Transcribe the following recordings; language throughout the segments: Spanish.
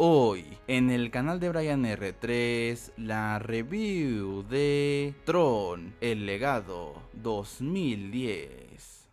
Hoy, en el canal de Brian R3, la review de Tron, El Legado 2010.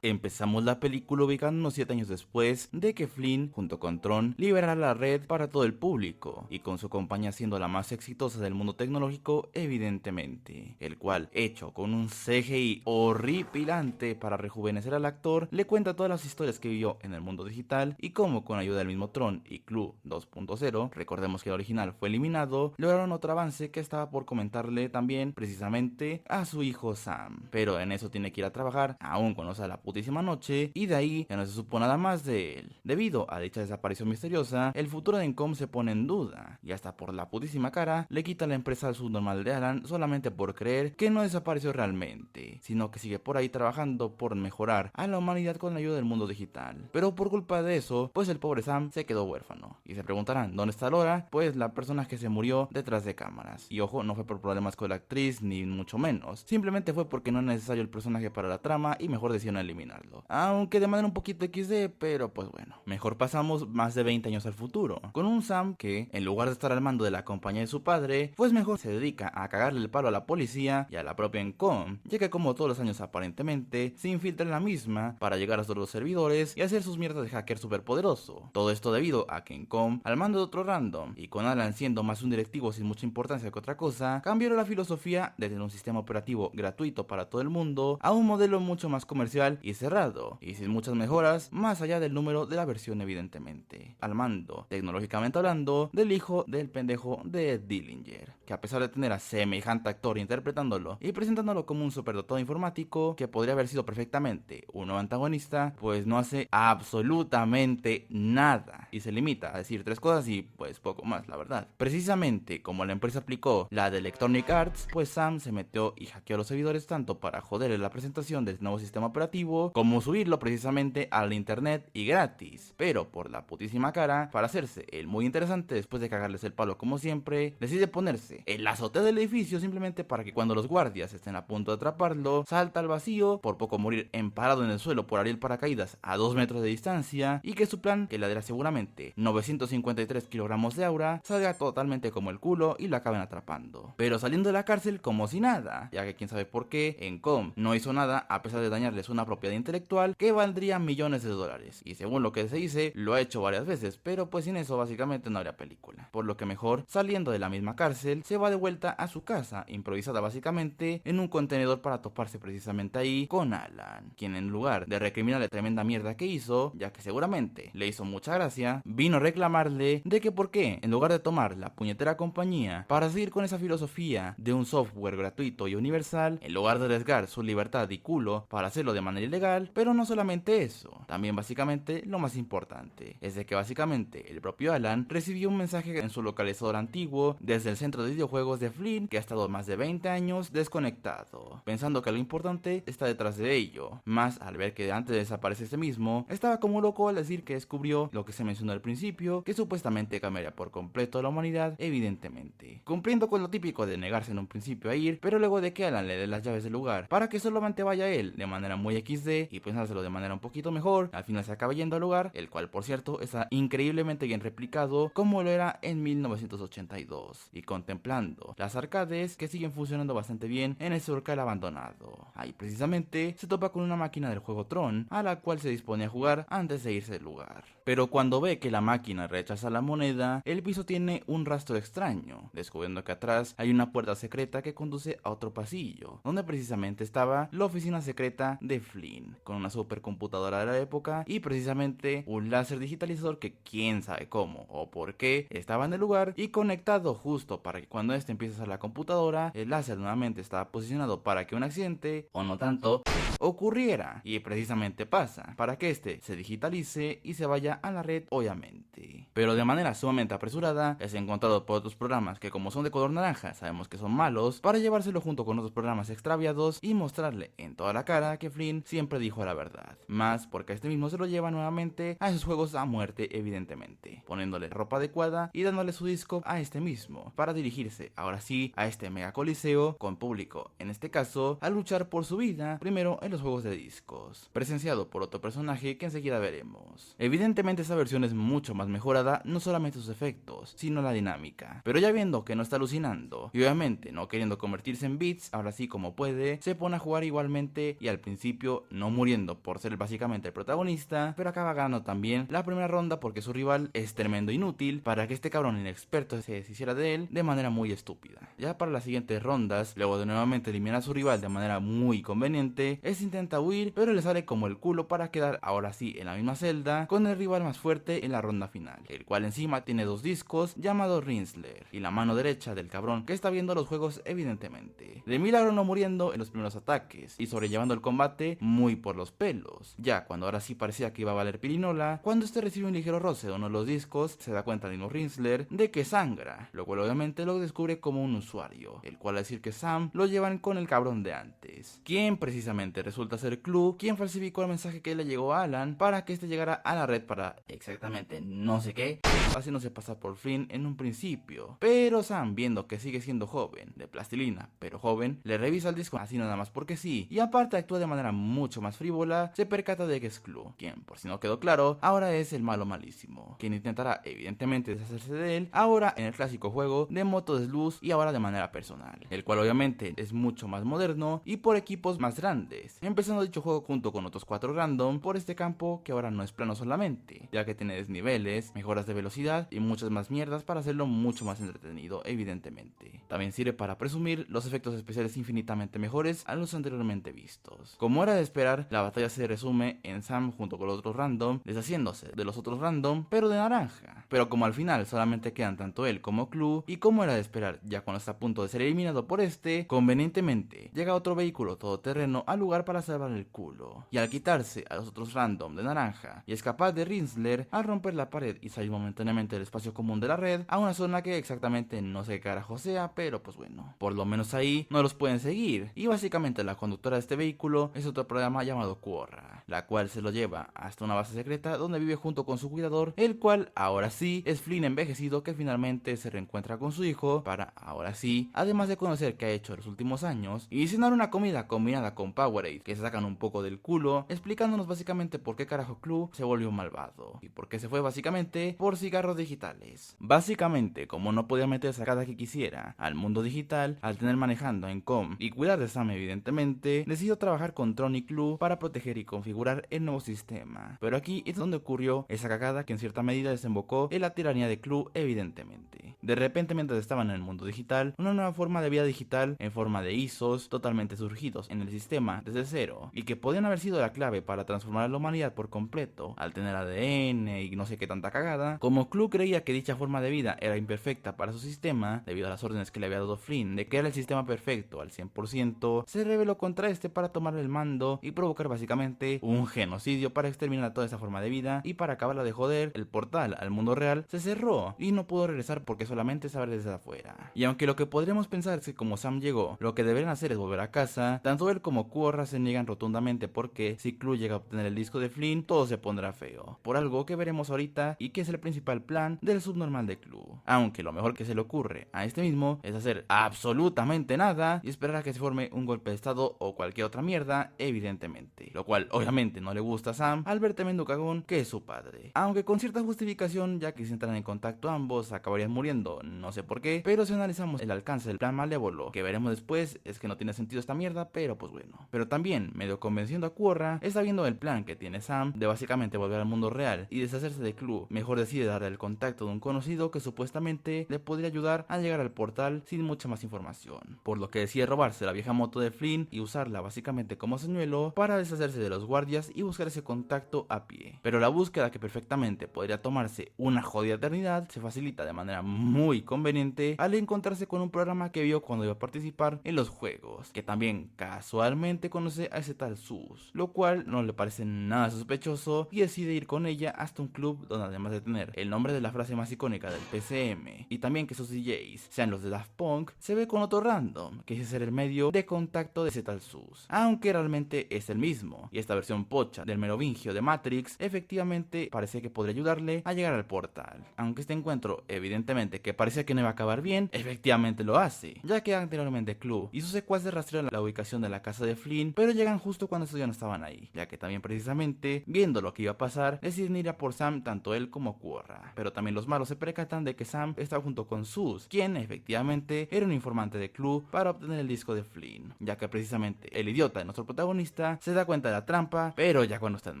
Empezamos la película ubicándonos 7 años después de que Flynn, junto con Tron, liberara la red para todo el público, y con su compañía siendo la más exitosa del mundo tecnológico, evidentemente, el cual, hecho con un CGI horripilante para rejuvenecer al actor, le cuenta todas las historias que vivió en el mundo digital y cómo con ayuda del mismo Tron y Clue 2.0, recordemos que el original fue eliminado, lograron otro avance que estaba por comentarle también precisamente a su hijo Sam, pero en eso tiene que ir a trabajar, aún conoce a la putísima noche, y de ahí ya no se supo nada más de él. Debido a dicha desaparición misteriosa, el futuro de Encom se pone en duda, y hasta por la putísima cara le quita la empresa al subnormal de Alan solamente por creer que no desapareció realmente, sino que sigue por ahí trabajando por mejorar a la humanidad con la ayuda del mundo digital. Pero por culpa de eso, pues el pobre Sam se quedó huérfano. Y se preguntarán, ¿dónde está Laura? Pues la persona que se murió detrás de cámaras. Y ojo, no fue por problemas con la actriz, ni mucho menos. Simplemente fue porque no es necesario el personaje para la trama y mejor decidieron eliminarlo. Aunque de manera un poquito XD, pero pues bueno. Mejor pasamos más de 20 años al futuro, con un Sam que, en lugar de estar al mando de la compañía de su padre, pues mejor se dedica a cagarle el palo a la policía y a la propia Encom, ya que como todos los años aparentemente, se infiltra en la misma para llegar a todos los servidores y hacer sus mierdas de hacker superpoderoso. Todo esto debido a que Encom, al mando de otro random, y con Alan siendo más un directivo sin mucha importancia que otra cosa, cambiaron la filosofía de tener un sistema operativo gratuito para todo el mundo a un modelo mucho más comercial y cerrado, y sin muchas mejoras, más allá del número de la versión evidentemente. Al mando, tecnológicamente hablando, del hijo del pendejo de Ed Dillinger, que a pesar de tener a semejante actor interpretándolo y presentándolo como un superdotado informático, que podría haber sido perfectamente un nuevo antagonista, pues no hace absolutamente nada, y se limita a decir 3 cosas y pues poco más, la verdad. Precisamente como la empresa aplicó la de Electronic Arts, pues Sam se metió y hackeó los servidores tanto para joderle la presentación del nuevo sistema operativo, como subirlo precisamente al internet y gratis. Pero por la putísima cara, para hacerse el muy interesante después de cagarles el palo como siempre, decide ponerse en la azotea del edificio simplemente para que cuando los guardias estén a punto de atraparlo, salta al vacío, por poco morir emparado en el suelo por abrir el paracaídas a 2 metros de distancia, y que su plan, que le dará seguramente 953 kilogramos de aura, salga totalmente como el culo y lo acaben atrapando. Pero saliendo de la cárcel como si nada, ya que quién sabe por qué, Encom no hizo nada a pesar de dañarles una propiedad intelectual que valdría millones de dólares, y según lo que se dice, lo ha hecho varias veces, pero pues sin eso básicamente no habría película. Por lo que mejor, saliendo de la misma cárcel, se va de vuelta a su casa, improvisada básicamente en un contenedor para toparse precisamente ahí con Alan, quien en lugar de recriminarle tremenda mierda que hizo, ya que seguramente le hizo mucha gracia, vino a reclamarle de que por qué, en lugar de tomar la puñetera compañía para seguir con esa filosofía de un software gratuito y universal, en lugar de arriesgar su libertad y culo para hacerlo de manera ilegal. Pero no solamente eso, también básicamente lo más importante es de que básicamente el propio Alan recibió un mensaje en su localizador antiguo desde el centro de videojuegos de Flynn, que ha estado más de 20 años desconectado, pensando que lo importante está detrás de ello, más al ver que antes de desaparecer este mismo, estaba como loco al decir que descubrió lo que se mencionó al principio, que supuestamente cambiaría por completo a la humanidad, evidentemente, cumpliendo con lo típico de negarse en un principio a ir, pero luego de que Alan le dé las llaves del lugar para que solamente vaya él de manera muy XD y pensárselo de manera un poquito mejor, al final se acaba yendo al lugar, el cual por cierto está increíblemente bien replicado como lo era en 1982, y contemplando las arcades que siguen funcionando bastante bien en ese local abandonado. Ahí precisamente se topa con una máquina del juego Tron, a la cual se dispone a jugar antes de irse del lugar. Pero cuando ve que la máquina rechaza la moneda, el piso tiene un rastro extraño, descubriendo que atrás hay una puerta secreta que conduce a otro pasillo, donde precisamente estaba la oficina secreta de Flynn, con una supercomputadora de la época y precisamente un láser digitalizador que quién sabe cómo o por qué estaba en el lugar y conectado justo para que cuando este empiece a usar la computadora, el láser nuevamente estaba posicionado para que un accidente, o no tanto, ocurriera, y precisamente pasa, para que este se digitalice y se vaya a la red obviamente. Pero de manera sumamente apresurada es encontrado por otros programas que como son de color naranja sabemos que son malos, para llevárselo junto con otros programas extraviados y mostrarle en toda la cara que Flynn siempre dijo la verdad, más porque este mismo se lo lleva nuevamente a esos juegos a muerte evidentemente, poniéndole ropa adecuada y dándole su disco a este mismo, para dirigirse ahora sí a este mega coliseo con público, en este caso a luchar por su vida, primero en los juegos de discos, presenciado por otro personaje que enseguida veremos. Evidentemente Evidentemente esta versión es mucho más mejorada, no solamente sus efectos, sino la dinámica. Pero ya viendo que no está alucinando, y obviamente no queriendo convertirse en Beats, ahora sí como puede, se pone a jugar igualmente y al principio no muriendo por ser básicamente el protagonista, pero acaba ganando también la primera ronda porque su rival es tremendo inútil para que este cabrón inexperto se deshiciera de él de manera muy estúpida. Ya para las siguientes rondas, luego de nuevamente eliminar a su rival de manera muy conveniente, este intenta huir, pero le sale como el culo para quedar ahora sí en la misma celda con el rival más fuerte en la ronda final, el cual encima tiene dos discos llamados Rinsler y la mano derecha del cabrón que está viendo los juegos evidentemente. De milagro no muriendo en los primeros ataques y sobrellevando el combate muy por los pelos. Ya cuando ahora sí parecía que iba a valer pirinola, cuando este recibe un ligero roce de uno de los discos, se da cuenta el mismo Rinsler de que sangra, lo cual obviamente lo descubre como un usuario, el cual al decir que Sam lo llevan con el cabrón de antes, quien precisamente resulta ser Clue, quien falsificó el mensaje que le llegó a Alan para que este llegara a la red para exactamente no sé qué, haciéndose pasar por Flynn en un principio. Pero Sam, viendo que sigue siendo joven, de plastilina, pero joven, le revisa el disco así nada más porque sí, y aparte actúa de manera mucho más frívola, se percata de que es Clue, quien, por si no quedó claro, ahora es el malo malísimo, quien intentará evidentemente deshacerse de él, ahora en el clásico juego de moto de luz y ahora de manera personal, el cual obviamente es mucho más moderno y por equipos más grandes, empezando dicho juego junto con otros 4 random por este campo que ahora no es plano solamente, ya que tiene desniveles, mejoras de velocidad y muchas más mierdas para hacerlo mucho más entretenido evidentemente. También sirve para presumir los efectos especiales infinitamente mejores a los anteriormente vistos. Como era de esperar, la batalla se resume en Sam junto con los otros random, deshaciéndose de los otros random, pero de naranja. Pero como al final solamente quedan tanto él como Clue, y como era de esperar, ya cuando está a punto de ser eliminado por este, convenientemente llega otro vehículo todoterreno al lugar para salvar el culo. Y al quitarse a los otros random de naranja y escapar de Rinsler, al romper la pared y salir momentáneamente del espacio común de la red a una zona que exactamente no sé qué carajo sea, pero pues bueno, por lo menos ahí no los pueden seguir. Y básicamente la conductora de este vehículo es otro programa llamado Quorra, la cual se lo lleva hasta una base secreta donde vive junto con su cuidador, el cual ahora sí es Flynn envejecido que finalmente se reencuentra con su hijo para ahora sí, además de conocer qué ha hecho en los últimos años, y cenar una comida combinada con Powerade que se sacan un poco del culo, explicándonos básicamente por qué carajo Clue se volvió malvado y por qué se fue básicamente por cigarros digitales. Básicamente, como no podía meterse a cada que quisiera al mundo digital, al tener manejando en com y cuidar de Sam evidentemente, decidió trabajar con Tron y Clue para proteger y configurar el nuevo sistema. Pero aquí es donde ocurrió esa cagada que en cierta medida desembocó en la tiranía de Clue evidentemente. De repente, mientras estaban en el mundo digital, una nueva forma de vida digital en forma de ISOs totalmente surgidos en el sistema desde cero y que podían haber sido la clave para transformar a la humanidad por completo al tener ADN y no sé qué tanta cagada. Como Clue creía que dicha forma de vida era imperfecta para su sistema debido a las órdenes que le había dado Flynn de que era el sistema perfecto al 100%, se rebeló contra este para tomar el mando y provocar básicamente un genocidio para exterminar a toda esa forma de vida, y para acabarla de joder, el portal al mundo real se cerró y no pudo regresar porque solamente se abre desde afuera. Y aunque lo que podríamos pensar es que como Sam llegó, lo que deberían hacer es volver a casa, tanto él como Quorra se niegan rotundamente porque si Clue llega a obtener el disco de Flynn, todo se pondrá feo, por algo que veremos ahorita y que es el principal plan del subnormal de Clue. Aunque lo mejor que se le ocurre a este mismo es hacer absolutamente nada y esperar a que se forme un golpe de estado o cualquier otra mierda, evidentemente, lo cual obviamente no le gusta a Sam al ver tremendo cagón que es su padre, aunque con cierta justificación, ya que si entran en contacto ambos acabarían muriendo, no sé por qué, pero si analizamos el alcance del plan malévolo que veremos después, es que no tiene sentido esta mierda, pero pues bueno. Pero también, medio convenciendo a Quorra, está viendo el plan que tiene Sam de básicamente volver al mundo real y deshacerse de Clue, mejor decide darle el contacto de un conocido que supuestamente le podría ayudar a llegar al portal sin mucha más información, por lo que decide robarse la vieja moto de Flynn y usarla básicamente como señuelo para deshacerse de los guardias y buscar ese contacto a pie. Pero la búsqueda, que perfectamente podría tomarse una jodida eternidad, se facilita de manera muy conveniente al encontrarse con un programa que vio cuando iba a participar en los juegos, que también casualmente conoce a ese tal Sus, lo cual no le parece nada sospechoso y decide ir con ella hasta un club donde, además de tener el nombre de la frase más icónica del PCM y también que sus DJs sean los de Daft Punk, se ve con otro random que dice ser el medio de contacto de ese tal Sus, aunque realmente es el mismo, y esta versión versión pocha del merovingio de Matrix, efectivamente parecía que podría ayudarle a llegar al portal. Aunque este encuentro, evidentemente que parecía que no iba a acabar bien, efectivamente lo hace, ya que anteriormente Clu y sus secuaces rastrean la ubicación de la casa de Flynn, pero llegan justo cuando estos ya no estaban ahí, ya que también precisamente, viendo lo que iba a pasar, deciden ir a por Sam, tanto él como Quorra. Pero también los malos se percatan de que Sam estaba junto con Sus, quien efectivamente era un informante de Clu para obtener el disco de Flynn, ya que precisamente el idiota de nuestro protagonista se da cuenta de la trampa, pero ya cuando está en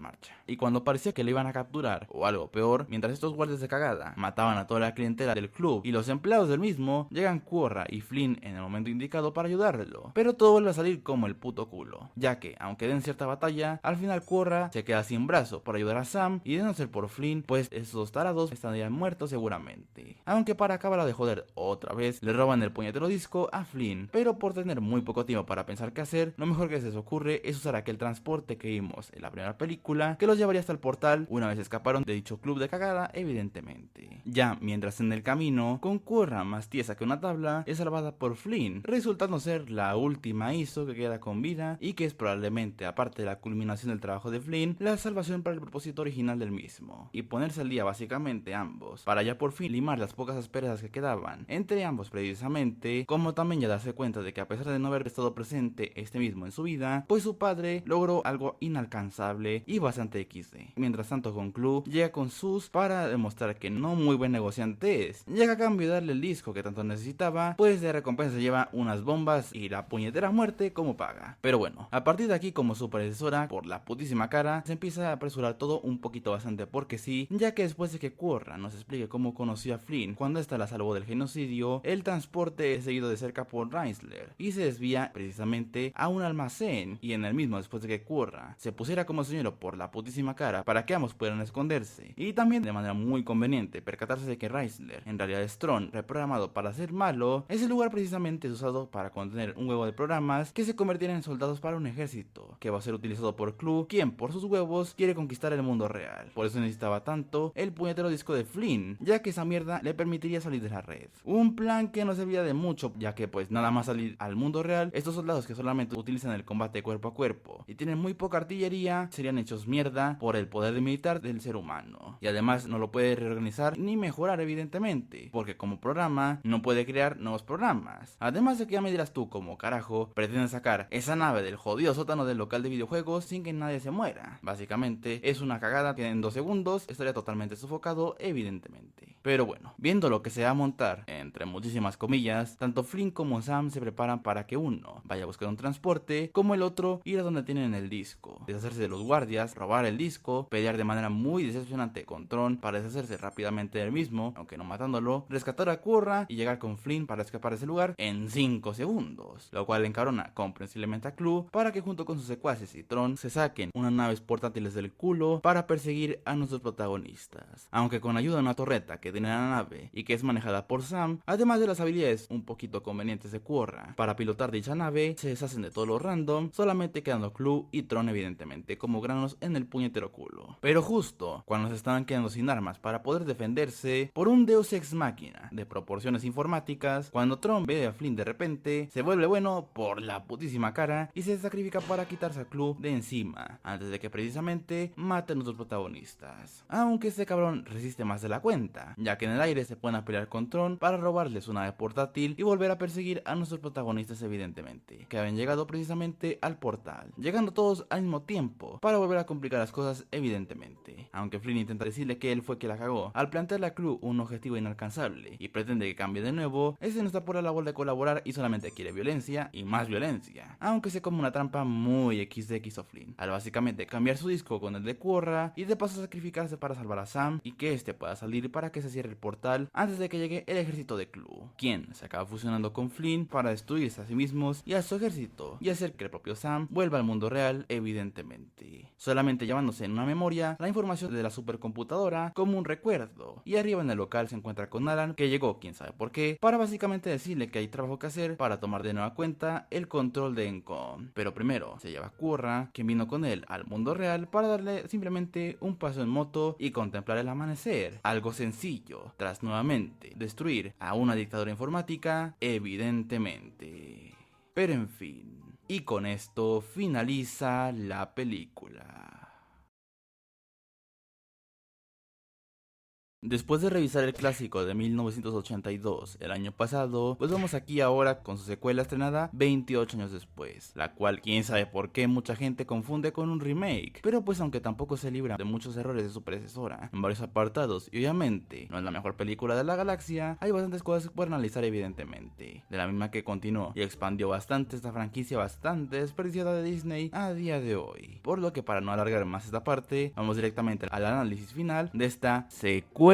marcha. Y cuando parecía que le iban a capturar, o algo peor, mientras estos guardias de cagada mataban a toda la clientela del club y los empleados del mismo, llegan Quorra y Flynn en el momento indicado para ayudarlo. Pero todo vuelve a salir como el puto culo, ya que, aunque den cierta batalla, al final Quorra se queda sin brazo por ayudar a Sam, y de no ser por Flynn, pues esos dos tarados estarían muertos seguramente. Aunque para acabarla de joder otra vez, le roban el puñetero disco a Flynn, pero por tener muy poco tiempo para pensar qué hacer, lo mejor que se les ocurre es usar aquel transporte que vimos en la primera película, que los llevaría hasta el portal una vez escaparon de dicho club de cagada, evidentemente. Ya mientras en el camino, con Quorra más tiesa que una tabla, es salvada por Flynn, resultando ser la última ISO que queda con vida y que es probablemente, aparte de la culminación del trabajo de Flynn, la salvación para el propósito original del mismo, y ponerse al día básicamente ambos, para ya por fin limar las pocas asperezas que quedaban entre ambos precisamente, como también ya darse cuenta de que a pesar de no haber estado presente este mismo en su vida, pues su padre logró algo inalcanzable y bastante XD. Mientras tanto con Clu llega con Sus para demostrar que no muy buen negociante es, llega a cambio de darle el disco que tanto necesitaba, pues de recompensa lleva unas bombas y la puñetera muerte como paga. Pero bueno, a partir de aquí como su predecesora, por la putísima cara, se empieza a apresurar todo un poquito bastante porque sí, ya que después de que Quorra nos explique cómo conoció a Flynn cuando ésta la salvó del genocidio, el transporte es seguido de cerca por Reisler y se desvía precisamente a un almacén, y en el mismo después de que Quorra se pusiera como señuelo por la putísima cara para que ambos pudieran esconderse, y también de manera muy conveniente percatarse de que Reisler en realidad es Tron reprogramado para ser malo, ese lugar precisamente es usado para contener un huevo de programas que se convertirán en soldados para un ejército que va a ser utilizado por Clu, quien por sus huevos quiere conquistar el mundo real. Por eso necesitaba tanto el puñetero disco de Flynn, ya que esa mierda le permitiría salir de la red. Un plan que no servía de mucho, ya que pues nada más salir al mundo real, estos soldados que solamente utilizan el combate cuerpo a cuerpo y tienen muy poca artillería, serían hechos mierda por el poder militar del ser humano. Y además no lo puede reorganizar ni mejorar evidentemente, porque como programa no puede crear nuevos programas. Además de que ya me dirás tú como carajo pretenden sacar esa nave del jodido sótano del local de videojuegos sin que nadie se muera. Básicamente es una cagada que en 2 segundos estaría totalmente sufocado evidentemente. Pero bueno, viendo lo que se va a montar, entre muchísimas comillas, tanto Flynn como Sam se preparan para que uno vaya a buscar un transporte, como el otro ir a donde tienen el disco, deshacerse de los guardias, robar el disco, pelear de manera muy decepcionante con Tron para deshacerse rápidamente del mismo, aunque no matándolo, rescatar a Quorra y llegar con Flynn para escapar de ese lugar en 5 segundos, lo cual encarona comprensiblemente a Clu para que junto con sus secuaces y Tron se saquen unas naves portátiles del culo para perseguir a nuestros protagonistas, aunque con ayuda de una torreta que tiene la nave y que es manejada por Sam, además de las habilidades un poquito convenientes de Quorra para pilotar dicha nave, se deshacen de todo lo random, solamente quedando Clu y Tron evidentemente como granos en el puñetero culo. Pero justo cuando se estaban quedando sin armas para poder defenderse por un Deus Ex Machina de proporciones informáticas, cuando Tron ve a Flynn de repente, se vuelve bueno por la putísima cara y se sacrifica para quitarse a Clu de encima, antes de que precisamente mate a nuestros protagonistas. Aunque este cabrón resiste más de la cuenta, ya que en el aire se pueden a pelear con Tron para robarle su nave portátil y volver a perseguir a nuestros protagonistas evidentemente, que habían llegado precisamente al portal, llegando todos al mismo tiempo para volver a complicar las cosas evidentemente. Aunque Flynn intenta decirle que él fue quien la cagó al plantearle a Clu un objetivo inalcanzable y pretende que cambie de nuevo, ese no está por la labor de colaborar y solamente quiere violencia y más violencia, aunque se come una trampa muy XX o Flynn, al básicamente cambiar su disco con el de Quorra y de paso sacrificarse para salvar a Sam y que este pueda salir para que se cierre el portal antes de que llegue el ejército de Clu, quien se acaba fusionando con Flynn para destruirse a sí mismos y a su ejército y hacer que el propio Sam vuelva al mundo real evidentemente, solamente llevándose en una memoria la información de la supercomputadora como un recuerdo. Y arriba en el local se encuentra con Alan, que llegó quién sabe por qué, para básicamente decirle que hay trabajo que hacer para tomar de nueva cuenta el control de Encom. Pero primero se lleva a Quorra, quien vino con él al mundo real para darle simplemente un paseo en moto y contemplar el amanecer, algo sencillo, tras nuevamente destruir a una dictadura informática evidentemente. Pero en fin. Y con esto finaliza la película. Después de revisar el clásico de 1982 el año pasado, pues vamos aquí ahora con su secuela estrenada 28 años después, la cual quién sabe por qué mucha gente confunde con un remake, pero pues aunque tampoco se libra de muchos errores de su predecesora en varios apartados y obviamente no es la mejor película de la galaxia, hay bastantes cosas que pueden analizar evidentemente, de la misma que continuó y expandió bastante esta franquicia bastante desperdiciada de Disney a día de hoy, por lo que para no alargar más esta parte, vamos directamente al análisis final de esta secuela,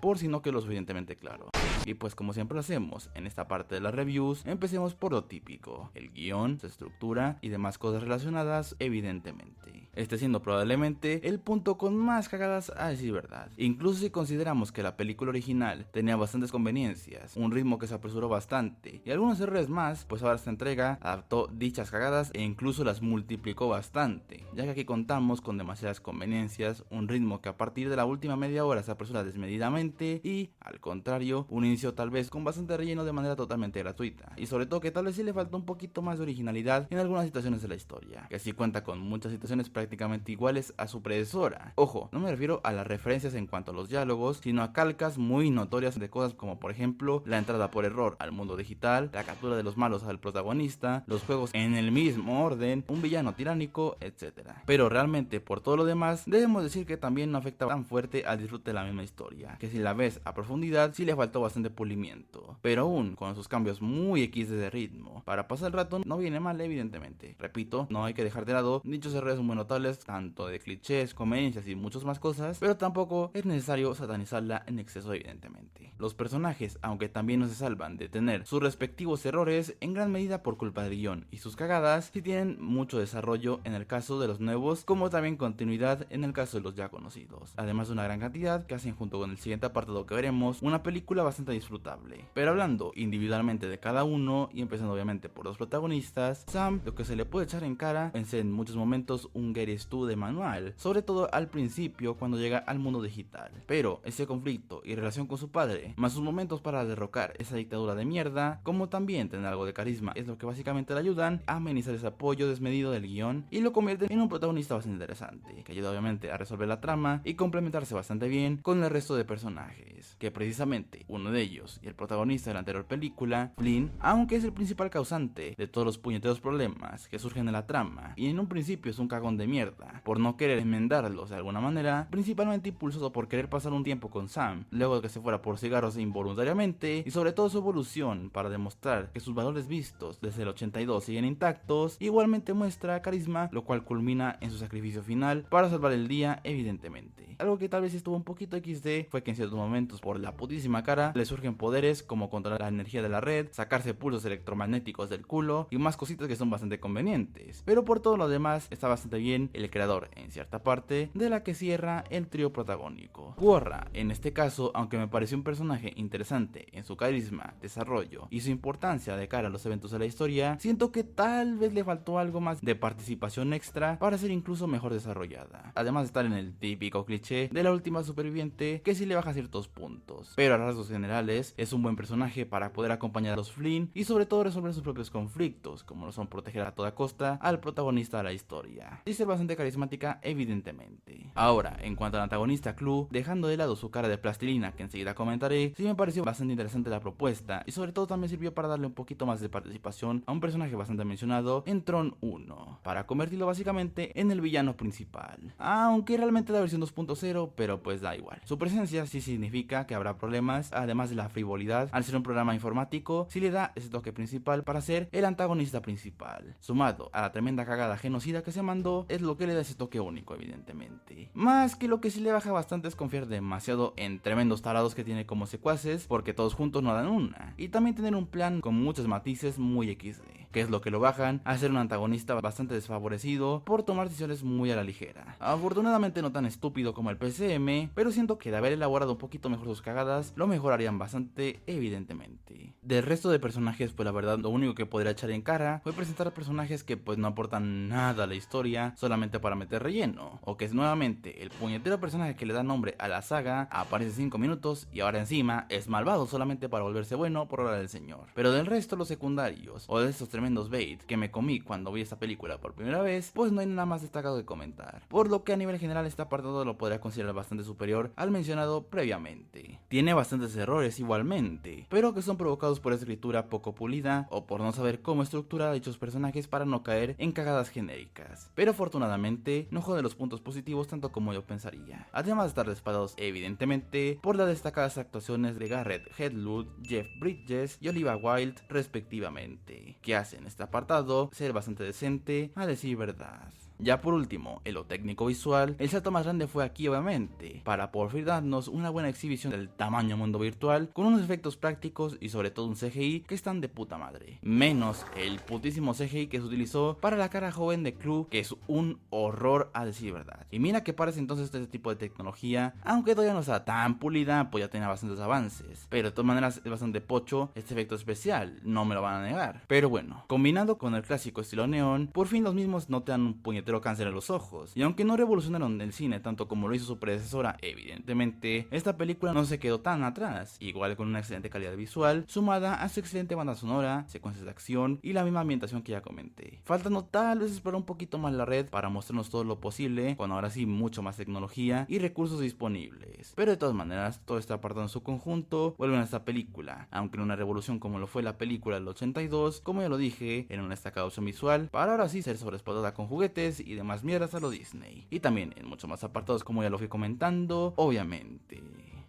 por si no quedó lo suficientemente claro. Y pues como siempre lo hacemos en esta parte de las reviews, empecemos por lo típico, el guión, su estructura y demás cosas relacionadas evidentemente. Este siendo probablemente el punto con más cagadas a decir verdad. Incluso si consideramos que la película original tenía bastantes conveniencias, un ritmo que se apresuró bastante y algunos errores más, pues ahora esta entrega adaptó dichas cagadas e incluso las multiplicó bastante, ya que aquí contamos con demasiadas conveniencias, un ritmo que a partir de la última media hora se apresura desmedidamente y, al contrario, un inicio tal vez con bastante relleno de manera totalmente gratuita, y sobre todo que tal vez sí le falta un poquito más de originalidad en algunas situaciones de la historia, que sí cuenta con muchas situaciones prácticamente iguales a su predecesora. Ojo, no me refiero a las referencias en cuanto a los diálogos, sino a calcas muy notorias de cosas como por ejemplo la entrada por error al mundo digital, la captura de los malos al protagonista, los juegos en el mismo orden, un villano tiránico, etc. Pero realmente por todo lo demás debemos decir que también no afecta tan fuerte al disfrute de la misma historia, que si la ves a profundidad sí le faltó bastante pulimiento, pero aún con sus cambios muy X de ritmo, para pasar el rato no viene mal evidentemente. Repito, no hay que dejar de lado dichos errores muy notables, tanto de clichés, conveniencias y muchas más cosas, pero tampoco es necesario satanizarla en exceso evidentemente. Los personajes, aunque también no se salvan de tener sus respectivos errores, en gran medida por culpa del guión y sus cagadas, sí tienen mucho desarrollo en el caso de los nuevos, como también continuidad en el caso de los ya conocidos, además de una gran cantidad que hacen junto con el siguiente apartado que veremos una película bastante disfrutable. Pero hablando individualmente de cada uno y empezando obviamente por los protagonistas, Sam, lo que se le puede echar en cara es en muchos momentos un Get It Tú de manual, sobre todo al principio cuando llega al mundo digital, pero ese conflicto y relación con su padre, más sus momentos para derrocar esa dictadura de mierda, como también tener algo de carisma, es lo que básicamente le ayudan a amenizar ese apoyo desmedido del guión y lo convierten en un protagonista bastante interesante, que ayuda obviamente a resolver la trama y complementarse bastante bien con el resto de personajes, que precisamente uno de ellos y el protagonista de la anterior película, Flynn, aunque es el principal causante de todos los puñeteros problemas que surgen en la trama, y en un principio es un cagón de mierda, por no querer enmendarlos de alguna manera, principalmente impulsado por querer pasar un tiempo con Sam, luego de que se fuera por cigarros involuntariamente, y sobre todo su evolución para demostrar que sus valores vistos desde el 82 siguen intactos, igualmente muestra carisma, lo cual culmina en su sacrificio final para salvar el día evidentemente. Algo que tal vez estuvo un poquito XD fue que en ciertos momentos por la putísima cara le surgen poderes como controlar la energía de la red, sacarse pulsos electromagnéticos del culo y más cositas que son bastante convenientes, pero por todo lo demás está bastante bien el creador en cierta parte de la que cierra el trío protagónico. Quorra, en este caso, aunque me pareció un personaje interesante en su carisma, desarrollo y su importancia de cara a los eventos de la historia, siento que tal vez le faltó algo más de participación extra para ser incluso mejor desarrollada, además de estar en el típico cliché de la última superviviente que sí le baja ciertos puntos, pero a rasgos generales es un buen personaje para poder acompañar a los Flynn y sobre todo resolver sus propios conflictos, como lo son proteger a toda costa al protagonista de la historia y ser bastante carismática evidentemente. Ahora, en cuanto al antagonista Clue, dejando de lado su cara de plastilina que enseguida comentaré, sí me pareció bastante interesante la propuesta y sobre todo también sirvió para darle un poquito más de participación a un personaje bastante mencionado en Tron 1, para convertirlo básicamente en el villano principal, aunque realmente la versión 2.0, pero pues da igual. Su presencia sí significa que habrá problemas, además de la frivolidad, al ser un programa informático, sí le da ese toque principal para ser el antagonista principal, sumado a la tremenda cagada genocida que se mandó, es lo que le da ese toque único evidentemente. Más que lo que sí le baja bastante es confiar demasiado en tremendos tarados que tiene como secuaces, porque todos juntos no dan una, y también tener un plan con muchos matices muy XD, que es lo que lo bajan a ser un antagonista bastante desfavorecido por tomar decisiones muy a la ligera. Afortunadamente no tan estúpido como el PCM, pero siento que de haber elaborado un poquito mejor sus cagadas, lo mejorarían bastante evidentemente. Del resto de personajes, pues la verdad lo único que podría echar en cara fue presentar personajes que pues no aportan nada a la historia, solamente para meter relleno, o que es nuevamente el puñetero personaje que le da nombre a la saga, aparece 5 minutos y ahora encima es malvado solamente para volverse bueno por hora del señor. Pero del resto los secundarios, o de estos tremendos tremendos bait que me comí cuando vi esta película por primera vez, pues no hay nada más destacado que comentar, por lo que a nivel general este apartado lo podría considerar bastante superior al mencionado previamente. Tiene bastantes errores igualmente, pero que son provocados por escritura poco pulida o por no saber cómo estructurar a dichos personajes para no caer en cagadas genéricas, pero afortunadamente no jode los puntos positivos tanto como yo pensaría, además de estar respaldados evidentemente por las destacadas actuaciones de Garrett Hedlund, Jeff Bridges y Olivia Wilde respectivamente, que hacen este apartado ser bastante decente a decir verdad. Ya por último, en lo técnico visual, el salto más grande fue aquí obviamente, para por fin darnos una buena exhibición del tamaño mundo virtual, con unos efectos prácticos y sobre todo un CGI que están de puta madre. Menos el putísimo CGI que se utilizó para la cara joven de Clue, que es un horror a decir verdad. Y mira que parece entonces este tipo de tecnología, aunque todavía no está tan pulida, pues ya tenía bastantes avances. Pero de todas maneras es bastante pocho este efecto especial, no me lo van a negar. Pero bueno, combinado con el clásico estilo neón, por fin los mismos no te dan un puñetero cáncer en los ojos. Y aunque no revolucionaron el cine tanto como lo hizo su predecesora, evidentemente, esta película no se quedó tan atrás, igual con una excelente calidad visual, sumada a su excelente banda sonora, secuencias de acción y la misma ambientación que ya comenté. Faltando tal vez explorar un poquito más la red para mostrarnos todo lo posible, con ahora sí mucho más tecnología y recursos disponibles. Pero de todas maneras, todo este apartado en su conjunto vuelve a esta película, aunque en una revolución como lo fue la película del 82, como ya lo dije, en una destacada opción visual, para ahora sí ser sobreexplotada con juguetes y demás mierdas a lo Disney. Y también en muchos más apartados como ya lo fui comentando, obviamente.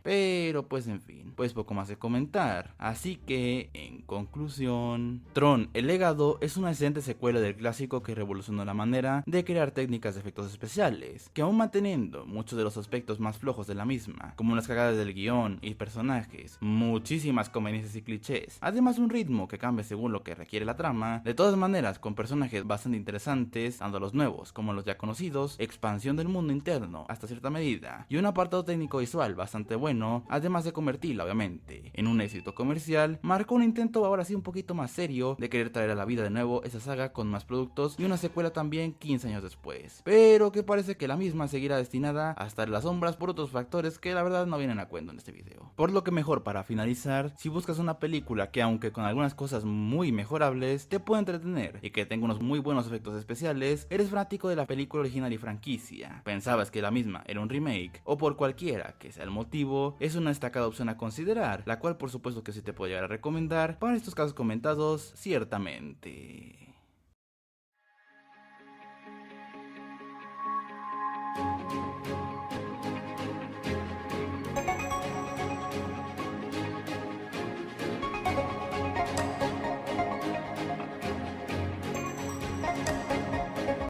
Pero pues en fin, pues poco más de comentar. Así que, en conclusión, Tron, el legado es una excelente secuela del clásico que revolucionó la manera de crear técnicas de efectos especiales, que aún manteniendo muchos de los aspectos más flojos de la misma, como las cagadas del guión y personajes, muchísimas conveniencias y clichés, además un ritmo que cambia según lo que requiere la trama, de todas maneras con personajes bastante interesantes, tanto los nuevos como los ya conocidos, expansión del mundo interno hasta cierta medida, y un apartado técnico visual bastante bueno, además de convertirla obviamente en un éxito comercial, marcó un intento ahora sí un poquito más serio de querer traer a la vida de nuevo esa saga con más productos y una secuela también 15 años después, pero que parece que la misma seguirá destinada a estar en las sombras por otros factores que la verdad no vienen a cuento en este video. Por lo que mejor para finalizar, si buscas una película que aunque con algunas cosas muy mejorables, te puede entretener y que tenga unos muy buenos efectos especiales, eres fanático de la película original y franquicia, pensabas que la misma era un remake o por cualquiera que sea el motivo, es una destacada opción a considerar, la cual por supuesto que sí te puedo llegar a recomendar para estos casos comentados ciertamente.